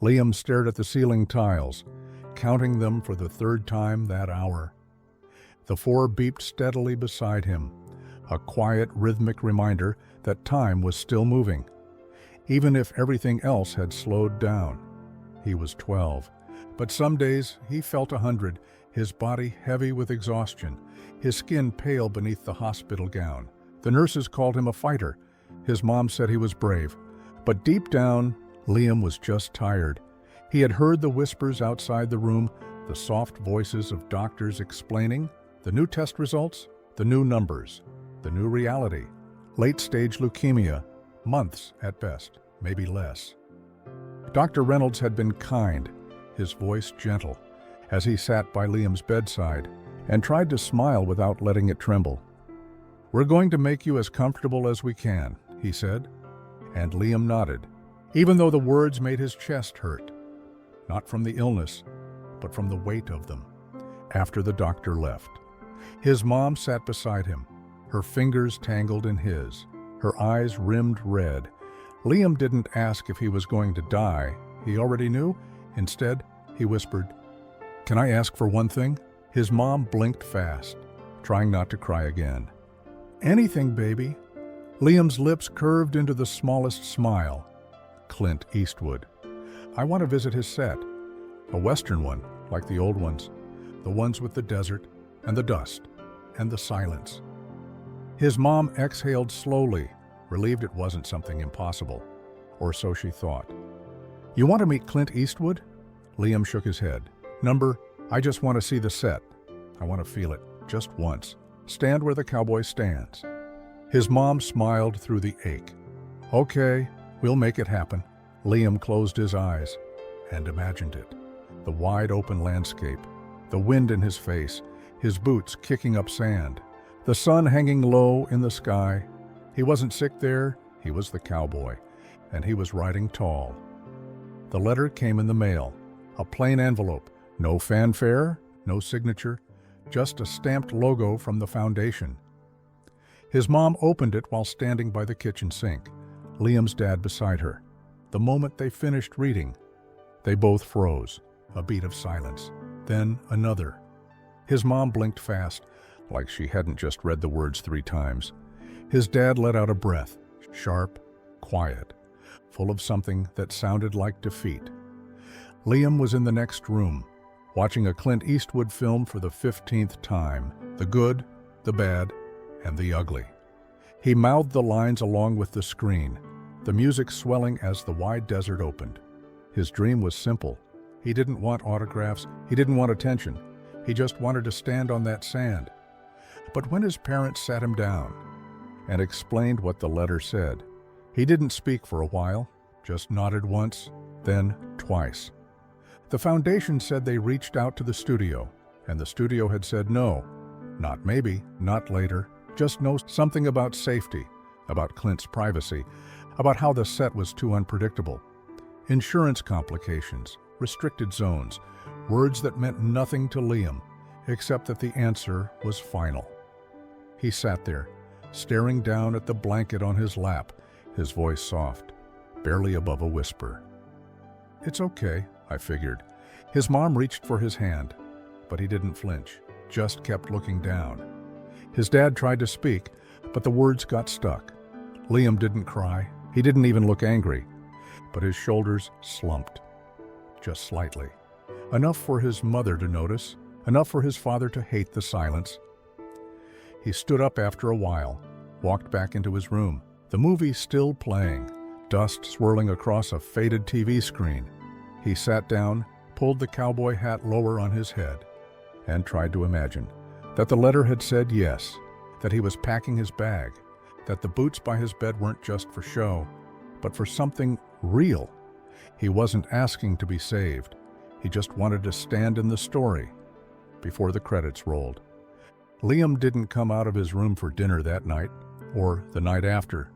Liam stared at the ceiling tiles, counting them for the third time that hour. The 4 beeped steadily beside him, a quiet, rhythmic reminder that time was still moving, even if everything else had slowed down. He was 12, but some days he felt 100, his body heavy with exhaustion, his skin pale beneath the hospital gown. The nurses called him a fighter. His mom said he was brave. But deep down, Liam was just tired. He had heard the whispers outside the room, the soft voices of doctors explaining the new test results, the new numbers, the new reality. Late-stage leukemia, months at best, maybe less. Dr. Reynolds had been kind, his voice gentle, as he sat by Liam's bedside and tried to smile without letting it tremble. "We're going to make you as comfortable as we can," he said, and Liam nodded, even though the words made his chest hurt, not from the illness, but from the weight of them. After the doctor left, his mom sat beside him, her fingers tangled in his, her eyes rimmed red. Liam didn't ask if he was going to die. He already knew. Instead, he whispered, "Can I ask for one thing?" His mom blinked fast, trying not to cry again. "Anything, baby." Liam's lips curved into the smallest smile. Clint Eastwood. "I want to visit his set. A Western one, like the old ones. The ones with the desert, and the dust, and the silence." His mom exhaled slowly, relieved it wasn't something impossible. Or so she thought. "You want to meet Clint Eastwood?" Liam shook his head. I just want to see the set. I want to feel it, just once. Stand where the cowboy stands." His mom smiled through the ache. "Okay, we'll make it happen." Liam closed his eyes and imagined it. The wide open landscape, the wind in his face, his boots kicking up sand, the sun hanging low in the sky. He wasn't sick there, he was the cowboy, and he was riding tall. The letter came in the mail, a plain envelope, no fanfare, no signature, just a stamped logo from the foundation. His mom opened it while standing by the kitchen sink, Liam's dad beside her. The moment they finished reading, they both froze, a beat of silence, then another. His mom blinked fast, like she hadn't just read the words 3 times. His dad let out a breath, sharp, quiet, full of something that sounded like defeat. Liam was in the next room, watching a Clint Eastwood film for the 15th time, the good, the bad, and the ugly. He mouthed the lines along with the screen, the music swelling as the wide desert opened. His dream was simple. He didn't want autographs, he didn't want attention. He just wanted to stand on that sand. But when his parents sat him down and explained what the letter said, he didn't speak for a while, just nodded once, then twice. The foundation said they reached out to the studio, and the studio had said no, not maybe, not later, just no, something about safety, about Clint's privacy, about how the set was too unpredictable. Insurance complications, restricted zones, words that meant nothing to Liam, except that the answer was final. He sat there, staring down at the blanket on his lap, his voice soft, barely above a whisper. "It's okay," I figured. His mom reached for his hand, but he didn't flinch, just kept looking down. His dad tried to speak, but the words got stuck. Liam didn't cry, he didn't even look angry, but his shoulders slumped, just slightly. Enough for his mother to notice, enough for his father to hate the silence. He stood up after a while, walked back into his room, the movie still playing, dust swirling across a faded TV screen. He sat down, pulled the cowboy hat lower on his head, and tried to imagine that the letter had said yes, that he was packing his bag, that the boots by his bed weren't just for show, but for something real. He wasn't asking to be saved. He just wanted to stand in the story. Before the credits rolled, Liam didn't come out of his room for dinner that night, or the night after.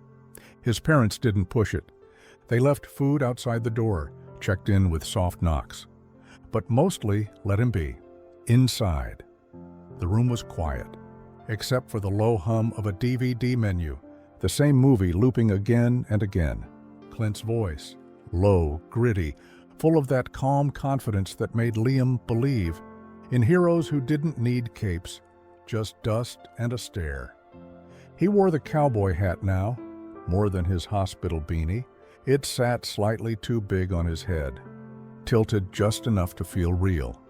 His parents didn't push it. They left food outside the door, checked in with soft knocks, but mostly let him be. Inside, the room was quiet, except for the low hum of a DVD menu, the same movie looping again and again. Clint's voice, low, gritty, full of that calm confidence that made Liam believe in heroes who didn't need capes, just dust and a stare. He wore the cowboy hat now, more than his hospital beanie. It sat slightly too big on his head, tilted just enough to feel real.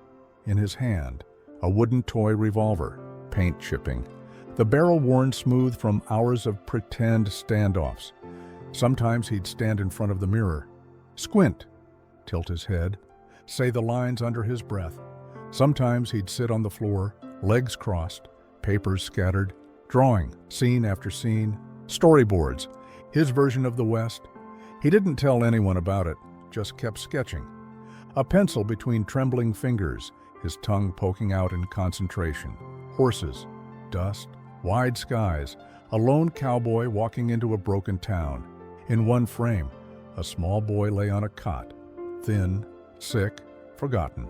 In his hand, a wooden toy revolver, paint chipping, the barrel worn smooth from hours of pretend standoffs. Sometimes he'd stand in front of the mirror, squint, tilt his head, say the lines under his breath. Sometimes he'd sit on the floor, legs crossed, papers scattered, drawing, scene after scene, storyboards, his version of the West. He didn't tell anyone about it, just kept sketching. A pencil between trembling fingers, his tongue poking out in concentration. Horses, dust, wide skies, a lone cowboy walking into a broken town. In one frame, a small boy lay on a cot, thin, sick, forgotten.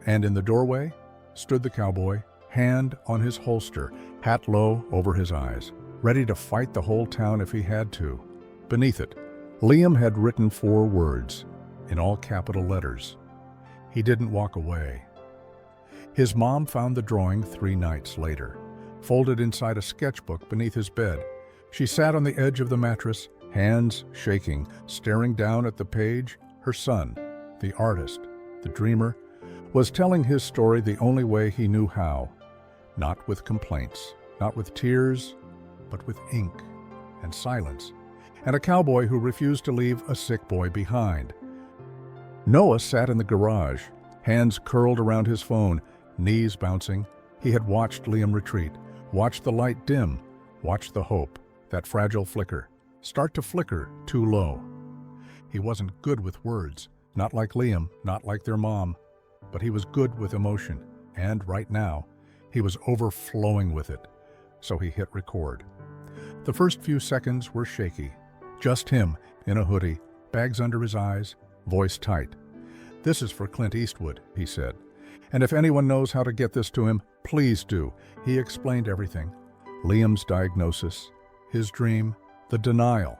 And in the doorway stood the cowboy, hand on his holster, hat low over his eyes, ready to fight the whole town if he had to. Beneath it, Liam had written 4 words, in all capital letters. He didn't walk away. His mom found the drawing 3 nights later, folded inside a sketchbook beneath his bed. She sat on the edge of the mattress, hands shaking, staring down at the page. Her son, the artist, the dreamer, was telling his story the only way he knew how. Not with complaints, not with tears, but with ink and silence, and a cowboy who refused to leave a sick boy behind. Noah sat in the garage, hands curled around his phone, knees bouncing. He had watched Liam retreat, watched the light dim, watched the hope, that fragile flicker, start to flicker too low. He wasn't good with words, not like Liam, not like their mom, but he was good with emotion, and right now, he was overflowing with it. So he hit record. The first few seconds were shaky. Just him, in a hoodie, bags under his eyes, voice tight. "This is for Clint Eastwood," he said. "And if anyone knows how to get this to him, please do." He explained everything. Liam's diagnosis, his dream, the denial.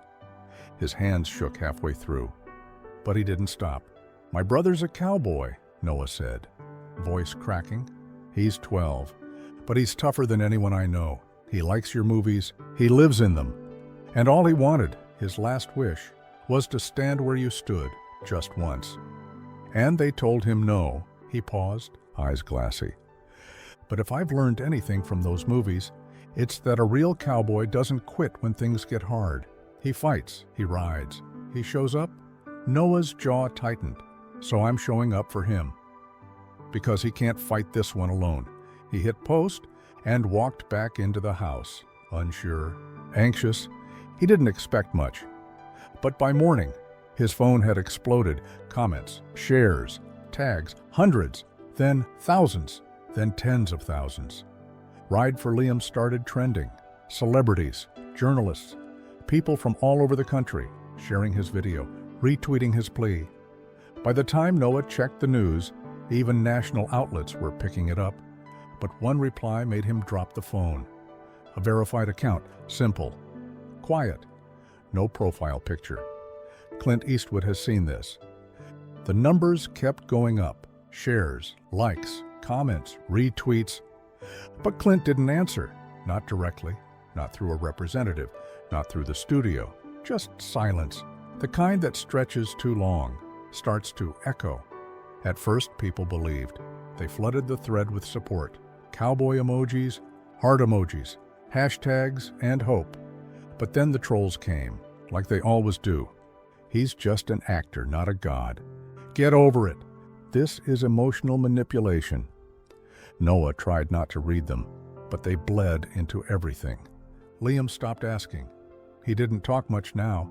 His hands shook halfway through, but he didn't stop. "My brother's a cowboy," Noah said, voice cracking. "He's 12, but he's tougher than anyone I know. He likes your movies, he lives in them. And all he wanted, his last wish, was to stand where you stood, just once." And they told him no. He paused, eyes glassy. "But if I've learned anything from those movies, it's that a real cowboy doesn't quit when things get hard. He fights, he rides, he shows up." Noah's jaw tightened. "So I'm showing up for him. Because he can't fight this one alone." He hit post and walked back into the house, unsure, anxious. He didn't expect much. But by morning, his phone had exploded. Comments, shares, tags, hundreds, then thousands, then tens of thousands. Ride for Liam started trending. Celebrities, journalists, people from all over the country sharing his video, retweeting his plea. By the time Noah checked the news, even national outlets were picking it up. But one reply made him drop the phone. A verified account, simple, quiet, no profile picture. Clint Eastwood has seen this. The numbers kept going up. Shares, likes, comments, retweets. But Clint didn't answer. Not directly, not through a representative, not through the studio. Just silence. The kind that stretches too long, starts to echo. At first, people believed. They flooded the thread with support. Cowboy emojis, heart emojis, hashtags, and hope. But then the trolls came, like they always do. "He's just an actor, not a god. Get over it. This is emotional manipulation." Noah tried not to read them, but they bled into everything. Liam stopped asking. He didn't talk much now.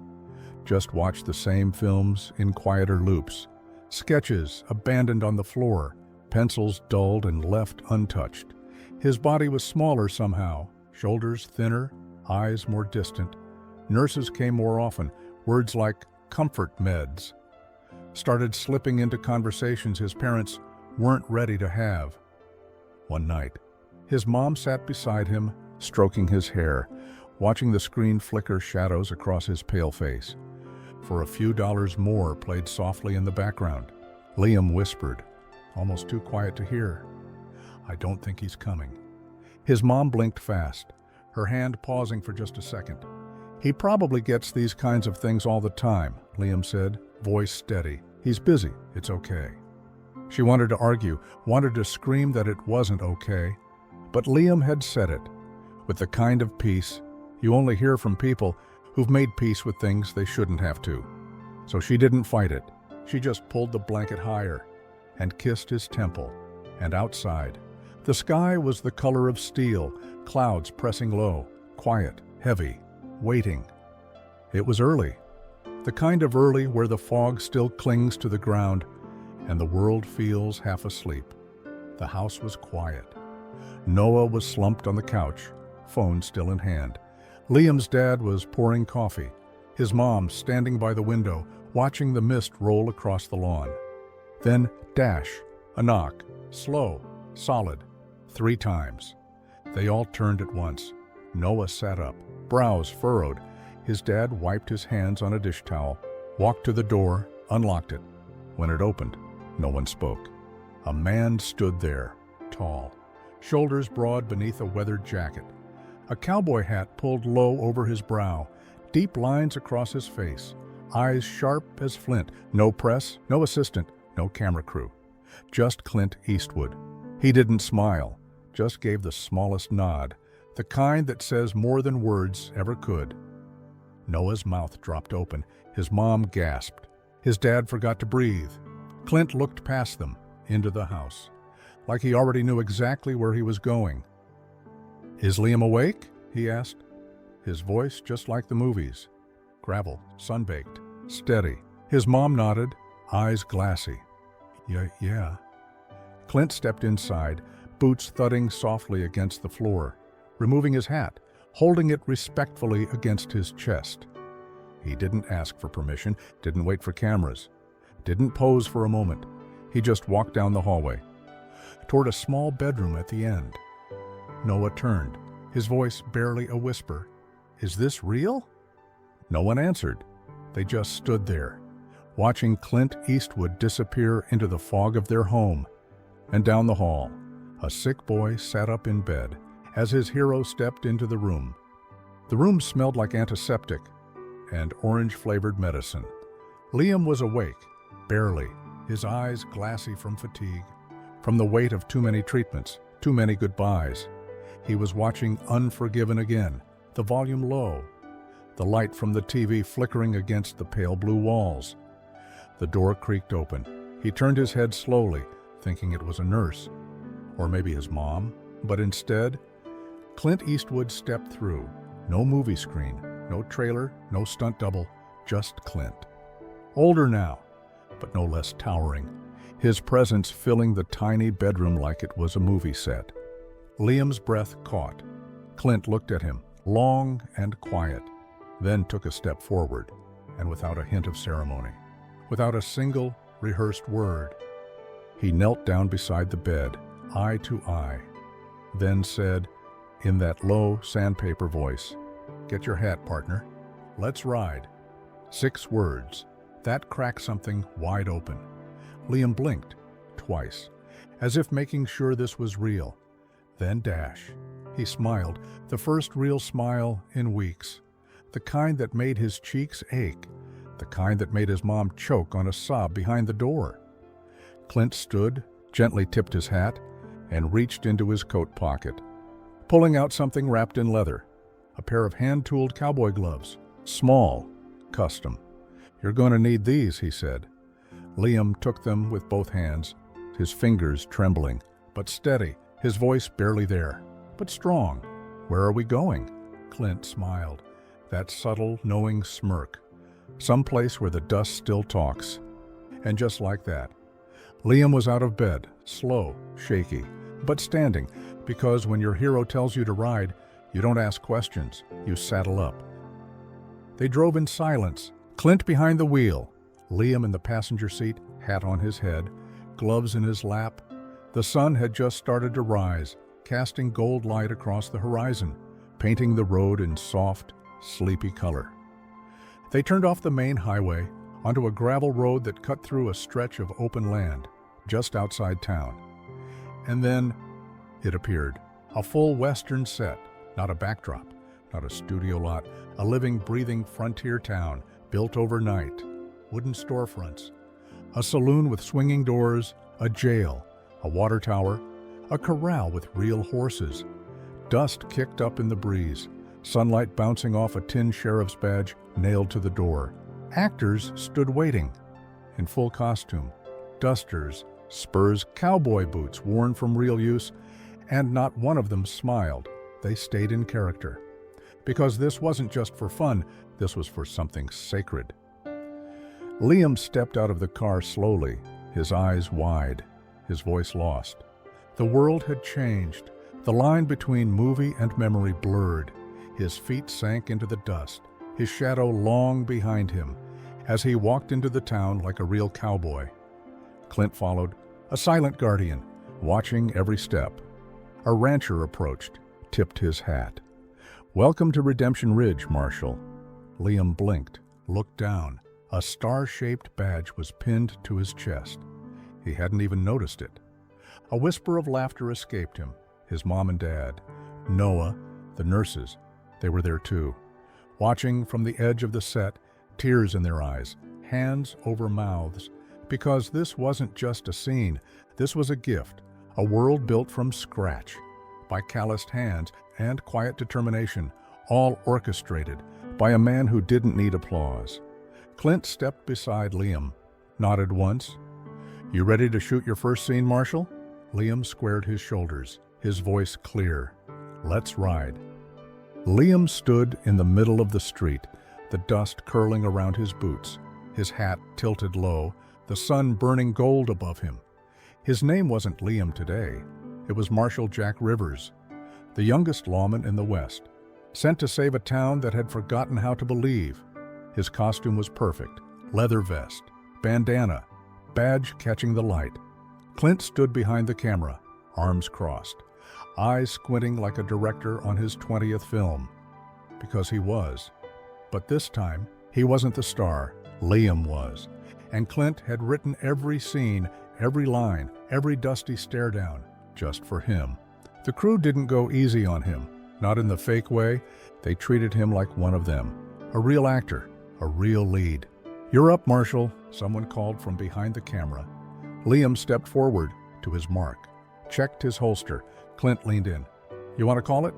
Just watched the same films in quieter loops. Sketches abandoned on the floor, pencils dulled and left untouched. His body was smaller somehow, shoulders thinner, eyes more distant. Nurses came more often, words like comfort meds started slipping into conversations his parents weren't ready to have. One night, his mom sat beside him, stroking his hair, watching the screen flicker shadows across his pale face. For a few dollars more played softly in the background. Liam whispered, almost too quiet to hear. "I don't think he's coming." His mom blinked fast, her hand pausing for just a second. "He probably gets these kinds of things all the time," Liam said, voice steady. "He's busy. It's okay." She wanted to argue, wanted to scream that it wasn't okay, but Liam had said it, with the kind of peace you only hear from people who've made peace with things they shouldn't have to. So she didn't fight it. She just pulled the blanket higher and kissed his temple. And outside, the sky was the color of steel, clouds pressing low, quiet, heavy, waiting. It was early, the kind of early where the fog still clings to the ground and the world feels half asleep. The house was quiet. Noah was slumped on the couch, phone still in hand. Liam's dad was pouring coffee, his mom standing by the window, watching the mist roll across the lawn. Then, dash, a knock, slow, solid, 3 times. They all turned at once. Noah sat up, brows furrowed. His dad wiped his hands on a dish towel, walked to the door, unlocked it. When it opened, no one spoke. A man stood there, tall, shoulders broad beneath a weathered jacket, a cowboy hat pulled low over his brow, deep lines across his face, eyes sharp as flint. No press, no assistant, no camera crew. Just Clint Eastwood. He didn't smile, just gave the smallest nod, the kind that says more than words ever could. Noah's mouth dropped open. His mom gasped. His dad forgot to breathe. Clint looked past them, into the house, like he already knew exactly where he was going. "Is Liam awake?" he asked. His voice just like the movies. Gravel, sun-baked, steady. His mom nodded, eyes glassy. Yeah. Clint stepped inside, boots thudding softly against the floor, removing his hat, holding it respectfully against his chest. He didn't ask for permission, didn't wait for cameras, didn't pose for a moment. He just walked down the hallway, toward a small bedroom at the end. Noah turned, his voice barely a whisper. "Is this real?" No one answered. They just stood there, watching Clint Eastwood disappear into the fog of their home. And down the hall, a sick boy sat up in bed as his hero stepped into the room. The room smelled like antiseptic and orange-flavored medicine. Liam was awake, barely, his eyes glassy from fatigue, from the weight of too many treatments, too many goodbyes. He was watching Unforgiven again, the volume low, the light from the TV flickering against the pale blue walls. The door creaked open. He turned his head slowly, thinking it was a nurse, or maybe his mom, but instead, Clint Eastwood stepped through. No movie screen, no trailer, no stunt double, just Clint. Older now, but no less towering, his presence filling the tiny bedroom like it was a movie set. Liam's breath caught. Clint looked at him, long and quiet, then took a step forward, and without a hint of ceremony, without a single rehearsed word, he knelt down beside the bed, eye to eye, then said, in that low, sandpaper voice, "Get your hat, partner. Let's ride." 6 words. That cracked something wide open. Liam blinked, twice, as if making sure this was real. Then dash. He smiled, the first real smile in weeks. The kind that made his cheeks ache. The kind that made his mom choke on a sob behind the door. Clint stood, gently tipped his hat, and reached into his coat pocket, pulling out something wrapped in leather, a pair of hand-tooled cowboy gloves, small, custom. "You're going to need these," he said. Liam took them with both hands, his fingers trembling, but steady, his voice barely there, but strong. "Where are we going?" Clint smiled, that subtle, knowing smirk, someplace where the dust still talks. And just like that, Liam was out of bed, slow, shaky, but standing, because when your hero tells you to ride, you don't ask questions, you saddle up. They drove in silence, Clint behind the wheel, Liam in the passenger seat, hat on his head, gloves in his lap. The sun had just started to rise, casting gold light across the horizon, painting the road in soft, sleepy color. They turned off the main highway, onto a gravel road that cut through a stretch of open land just outside town. And then it appeared, a full Western set, not a backdrop, not a studio lot, a living, breathing frontier town built overnight, wooden storefronts, a saloon with swinging doors, a jail, a water tower, a corral with real horses, dust kicked up in the breeze, sunlight bouncing off a tin sheriff's badge nailed to the door. Actors stood waiting, in full costume, dusters, spurs, cowboy boots worn from real use, and not one of them smiled. They stayed in character. Because this wasn't just for fun, this was for something sacred. Liam stepped out of the car slowly, his eyes wide, his voice lost. The world had changed. The line between movie and memory blurred. His feet sank into the dust, his shadow long behind him, as he walked into the town like a real cowboy. Clint followed, a silent guardian, watching every step. A rancher approached, tipped his hat. "Welcome to Redemption Ridge, Marshal." Liam blinked, looked down. A star-shaped badge was pinned to his chest. He hadn't even noticed it. A whisper of laughter escaped him. His mom and dad, Noah, the nurses, they were there too. Watching from the edge of the set, tears in their eyes, hands over mouths, because this wasn't just a scene, this was a gift, a world built from scratch, by calloused hands and quiet determination, all orchestrated by a man who didn't need applause. Clint stepped beside Liam, nodded once. "You ready to shoot your first scene, Marshal?" Liam squared his shoulders, his voice clear. "Let's ride." Liam stood in the middle of the street, the dust curling around his boots, his hat tilted low, the sun burning gold above him. His name wasn't Liam today. It was Marshal Jack Rivers, the youngest lawman in the West, sent to save a town that had forgotten how to believe. His costume was perfect, leather vest, bandana, badge catching the light. Clint stood behind the camera, arms crossed, eyes squinting like a director on his 20th film. Because he was. But this time, he wasn't the star, Liam was. And Clint had written every scene, every line, every dusty stare down, just for him. The crew didn't go easy on him, not in the fake way. They treated him like one of them, a real actor, a real lead. "You're up, Marshal," someone called from behind the camera. Liam stepped forward to his mark, checked his holster. Clint leaned in. "You want to call it?"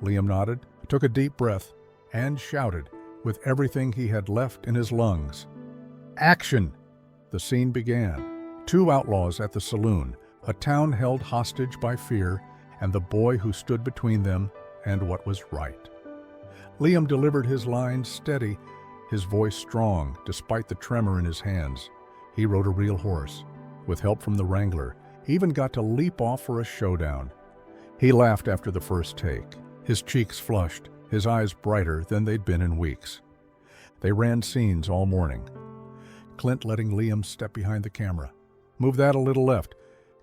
Liam nodded, took a deep breath, and shouted, with everything he had left in his lungs. "Action!" The scene began. Two outlaws at the saloon, a town held hostage by fear, and the boy who stood between them and what was right. Liam delivered his lines steady, his voice strong despite the tremor in his hands. He rode a real horse, with help from the wrangler, even got to leap off for a showdown. He laughed after the first take, his cheeks flushed, his eyes brighter than they'd been in weeks. They ran scenes all morning. Clint letting Liam step behind the camera. "Move that a little left.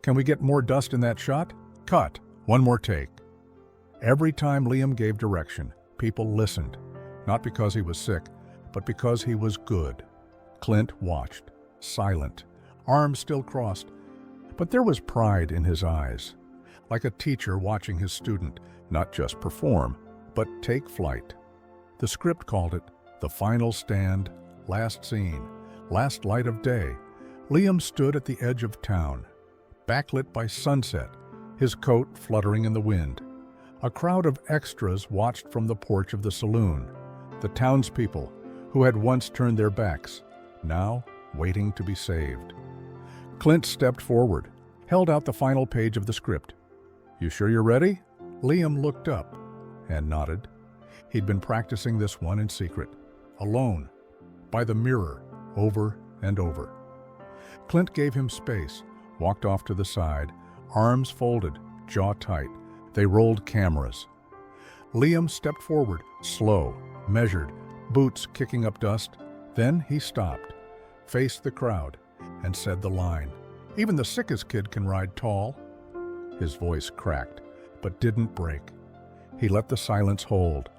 Can we get more dust in that shot? Cut. One more take." Every time Liam gave direction, people listened, not because he was sick, but because he was good. Clint watched, silent, arms still crossed, but there was pride in his eyes, like a teacher watching his student not just perform, but take flight. The script called it the final stand, last scene, last light of day. Liam stood at the edge of town, backlit by sunset, his coat fluttering in the wind. A crowd of extras watched from the porch of the saloon, the townspeople who had once turned their backs, now waiting to be saved. Clint stepped forward, held out the final page of the script. "You sure you're ready?" Liam looked up and nodded. He'd been practicing this one in secret, alone, by the mirror, over and over. Clint gave him space, walked off to the side, arms folded, jaw tight. They rolled cameras. Liam stepped forward, slow, measured, boots kicking up dust. Then he stopped, faced the crowd, and said the line, "Even the sickest kid can ride tall." His voice cracked, but didn't break. He let the silence hold,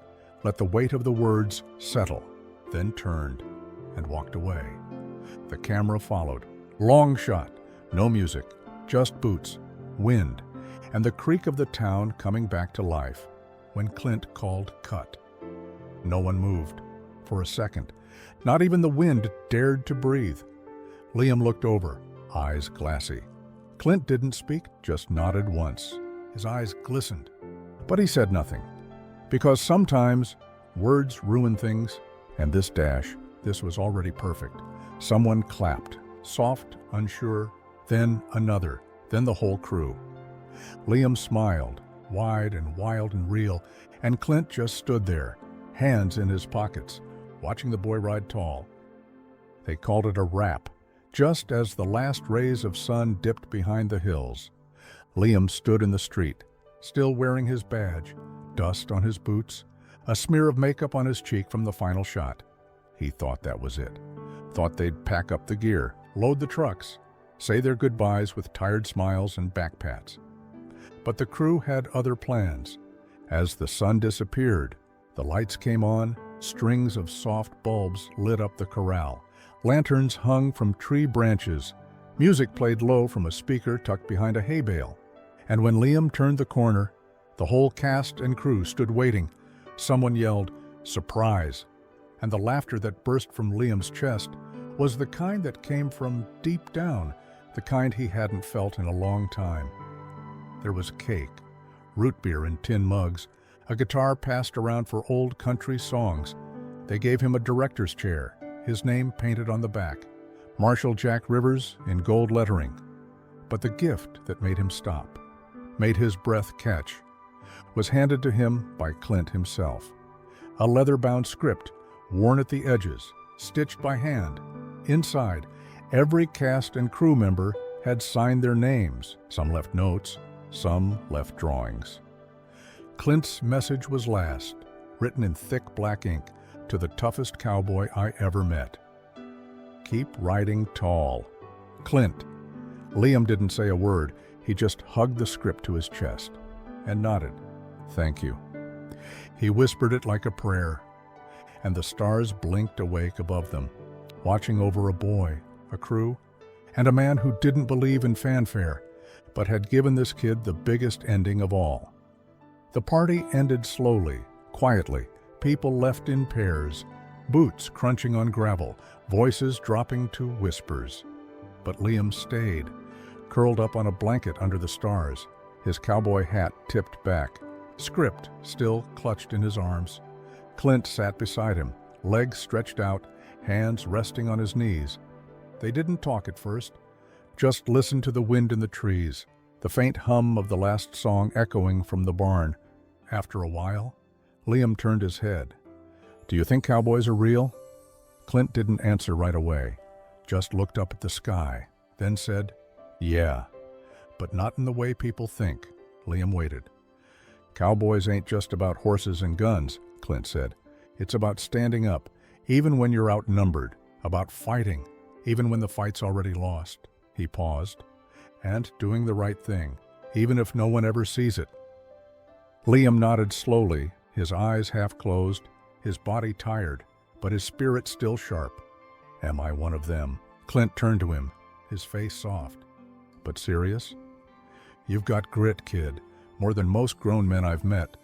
let the weight of the words settle, then turned and walked away. The camera followed. Long shot, no music, just boots, wind, and the creak of the town coming back to life when Clint called cut. No one moved. For a second, not even the wind dared to breathe. Liam looked over, eyes glassy. Clint didn't speak, just nodded once. His eyes glistened. But he said nothing. Because sometimes words ruin things, and this was already perfect. Someone clapped, soft, unsure, then another, then the whole crew. Liam smiled, wide and wild and real, and Clint just stood there, hands in his pockets, watching the boy ride tall. They called it a wrap, just as the last rays of sun dipped behind the hills. Liam stood in the street, still wearing his badge, dust on his boots, a smear of makeup on his cheek from the final shot. He thought that was it. Thought they'd pack up the gear, load the trucks, say their goodbyes with tired smiles and back pats. But the crew had other plans. As the sun disappeared, the lights came on, strings of soft bulbs lit up the corral. Lanterns hung from tree branches. Music played low from a speaker tucked behind a hay bale. And when Liam turned the corner, the whole cast and crew stood waiting. Someone yelled, "Surprise!" And the laughter that burst from Liam's chest was the kind that came from deep down, the kind he hadn't felt in a long time. There was cake, root beer in tin mugs, a guitar passed around for old country songs. They gave him a director's chair, his name painted on the back, Marshall Jack Rivers in gold lettering. But the gift that made him stop, made his breath catch, was handed to him by Clint himself. A leather-bound script, worn at the edges, stitched by hand. Inside, every cast and crew member had signed their names. Some left notes, some left drawings. Clint's message was last, written in thick black ink, to the toughest cowboy I ever met. Keep riding tall. Clint. Liam didn't say a word. He just hugged the script to his chest and nodded. Thank you. He whispered it like a prayer, and the stars blinked awake above them, watching over a boy, a crew, and a man who didn't believe in fanfare, but had given this kid the biggest ending of all. The party ended slowly, quietly. People left in pairs, boots crunching on gravel, voices dropping to whispers. But Liam stayed, curled up on a blanket under the stars, his cowboy hat tipped back, script still clutched in his arms. Clint sat beside him, legs stretched out, hands resting on his knees. They didn't talk at first, just listened to the wind in the trees, the faint hum of the last song echoing from the barn. After a while, Liam turned his head. Do you think cowboys are real? Clint didn't answer right away, just looked up at the sky, then said, yeah, but not in the way people think. Liam waited. Cowboys ain't just about horses and guns, Clint said. It's about standing up, even when you're outnumbered, about fighting, even when the fight's already lost. He paused, and doing the right thing, even if no one ever sees it. Liam nodded slowly, his eyes half closed, his body tired, but his spirit still sharp. Am I one of them? Clint turned to him, his face soft, but serious. You've got grit, kid, more than most grown men I've met.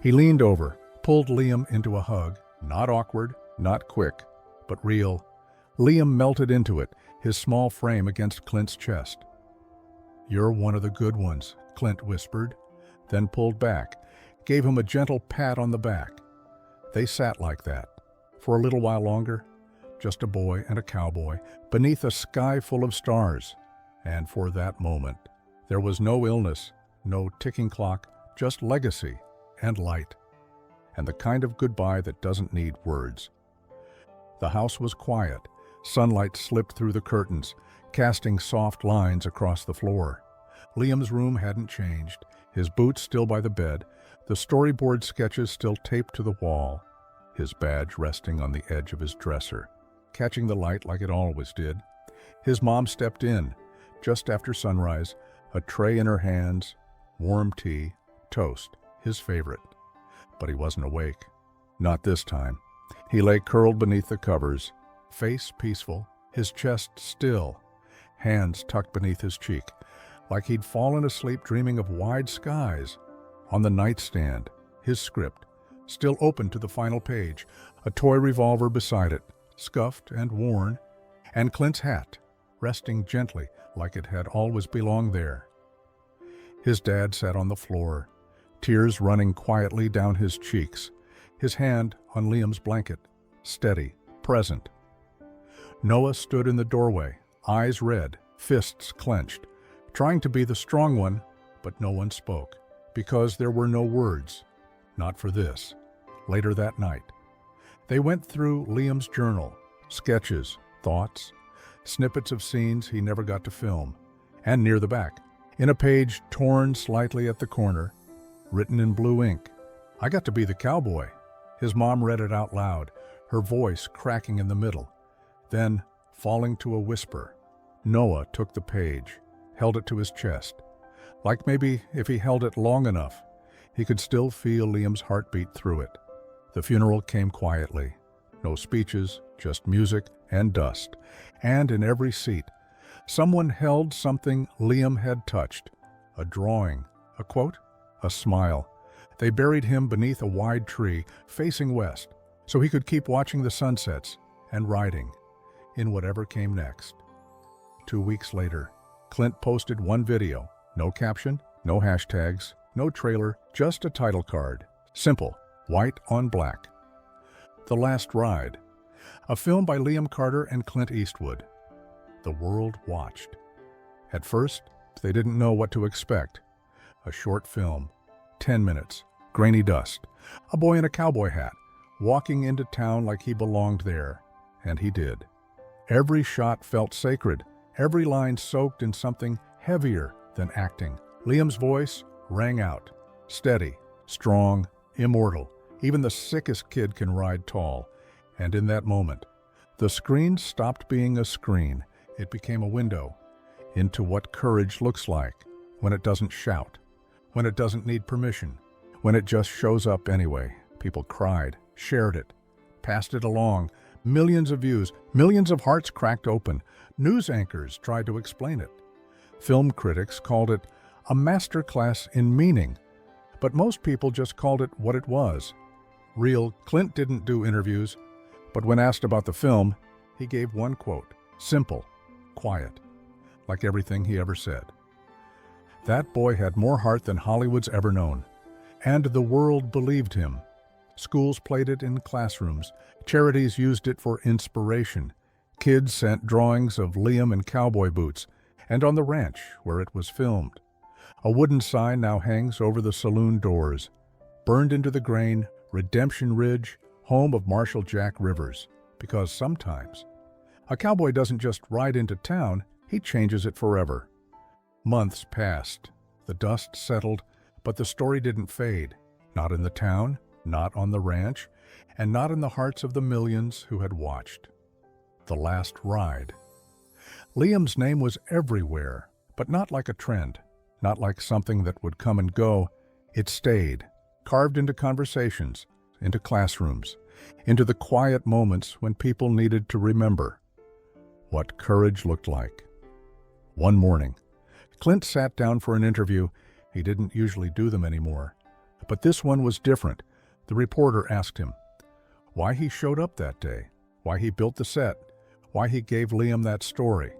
He leaned over, pulled Liam into a hug, not awkward, not quick, but real. Liam melted into it, his small frame against Clint's chest. You're one of the good ones, Clint whispered, then pulled back, gave him a gentle pat on the back. They sat like that, for a little while longer, just a boy and a cowboy, beneath a sky full of stars. And for that moment, there was no illness, no ticking clock, just legacy and light, and the kind of goodbye that doesn't need words. The house was quiet. Sunlight slipped through the curtains, casting soft lines across the floor. Liam's room hadn't changed, his boots still by the bed, the storyboard sketches still taped to the wall, his badge resting on the edge of his dresser, catching the light like it always did. His mom stepped in, just after sunrise, a tray in her hands, warm tea, toast, his favorite. But he wasn't awake. Not this time. He lay curled beneath the covers, face peaceful, his chest still, hands tucked beneath his cheek, like he'd fallen asleep dreaming of wide skies. On the nightstand, his script, still open to the final page, a toy revolver beside it, scuffed and worn, and Clint's hat, resting gently like it had always belonged there. His dad sat on the floor, tears running quietly down his cheeks, his hand on Liam's blanket, steady, present. Noah stood in the doorway, eyes red, fists clenched, trying to be the strong one, but no one spoke, because there were no words. Not for this. Later that night, they went through Liam's journal, sketches, thoughts, snippets of scenes he never got to film, and near the back, in a page torn slightly at the corner, written in blue ink, "I got to be the cowboy." His mom read it out loud, her voice cracking in the middle, then falling to a whisper. Noah took the page, held it to his chest, like maybe if he held it long enough, he could still feel Liam's heartbeat through it. The funeral came quietly. No speeches, just music and dust. And in every seat, someone held something Liam had touched. A drawing, a quote, a smile. They buried him beneath a wide tree, facing west, so he could keep watching the sunsets and riding in whatever came next. 2 weeks later, Clint posted one video. No caption, no hashtags, no trailer, just a title card. Simple, white on black. The Last Ride, a film by Liam Carter and Clint Eastwood. The world watched. At first, they didn't know what to expect. A short film, 10 minutes, grainy dust, a boy in a cowboy hat, walking into town like he belonged there. And he did. Every shot felt sacred, every line soaked in something heavier than acting. Liam's voice rang out, steady, strong, immortal. Even the sickest kid can ride tall. And in that moment, the screen stopped being a screen. It became a window into what courage looks like when it doesn't shout, when it doesn't need permission, when it just shows up anyway. People cried, shared it, passed it along. Millions of views, millions of hearts cracked open. News anchors tried to explain it. Film critics called it a masterclass in meaning, but most people just called it what it was. Real Clint didn't do interviews, but when asked about the film, he gave one quote, simple, quiet, like everything he ever said. That boy had more heart than Hollywood's ever known, and the world believed him. Schools played it in classrooms, charities used it for inspiration, kids sent drawings of Liam in cowboy boots, and on the ranch where it was filmed. A wooden sign now hangs over the saloon doors, burned into the grain, Redemption Ridge, home of Marshal Jack Rivers, because sometimes a cowboy doesn't just ride into town, he changes it forever. Months passed, the dust settled, but the story didn't fade, not in the town, not on the ranch, and not in the hearts of the millions who had watched. The Last Ride. Liam's name was everywhere, but not like a trend, not like something that would come and go. It stayed, carved into conversations, into classrooms, into the quiet moments when people needed to remember what courage looked like. One morning, Clint sat down for an interview. He didn't usually do them anymore, but this one was different. The reporter asked him why he showed up that day, why he built the set, why he gave Liam that story.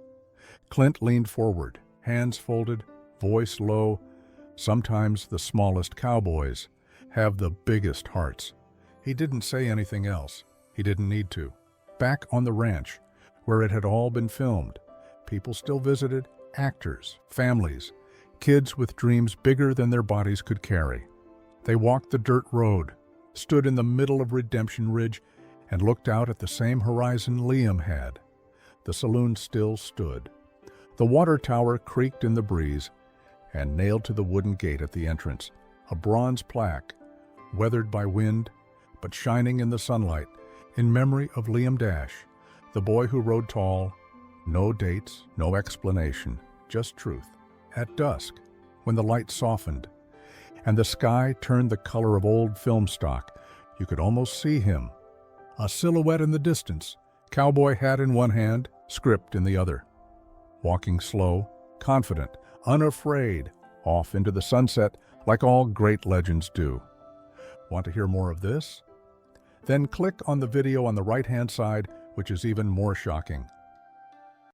Clint leaned forward, hands folded, voice low. Sometimes the smallest cowboys have the biggest hearts. He didn't say anything else. He didn't need to. Back on the ranch, where it had all been filmed, people still visited, actors, families, kids with dreams bigger than their bodies could carry. They walked the dirt road, stood in the middle of Redemption Ridge, and looked out at the same horizon Liam had. The saloon still stood. The water tower creaked in the breeze, and nailed to the wooden gate at the entrance, a bronze plaque, weathered by wind, but shining in the sunlight, in memory of Liam Dash, the boy who rode tall. No dates, no explanation, just truth. At dusk, when the light softened, and the sky turned the color of old film stock, you could almost see him. A silhouette in the distance, cowboy hat in one hand, script in the other. Walking slow, confident, unafraid, off into the sunset like all great legends do. Want to hear more of this? Then click on the video on the right-hand side, which is even more shocking.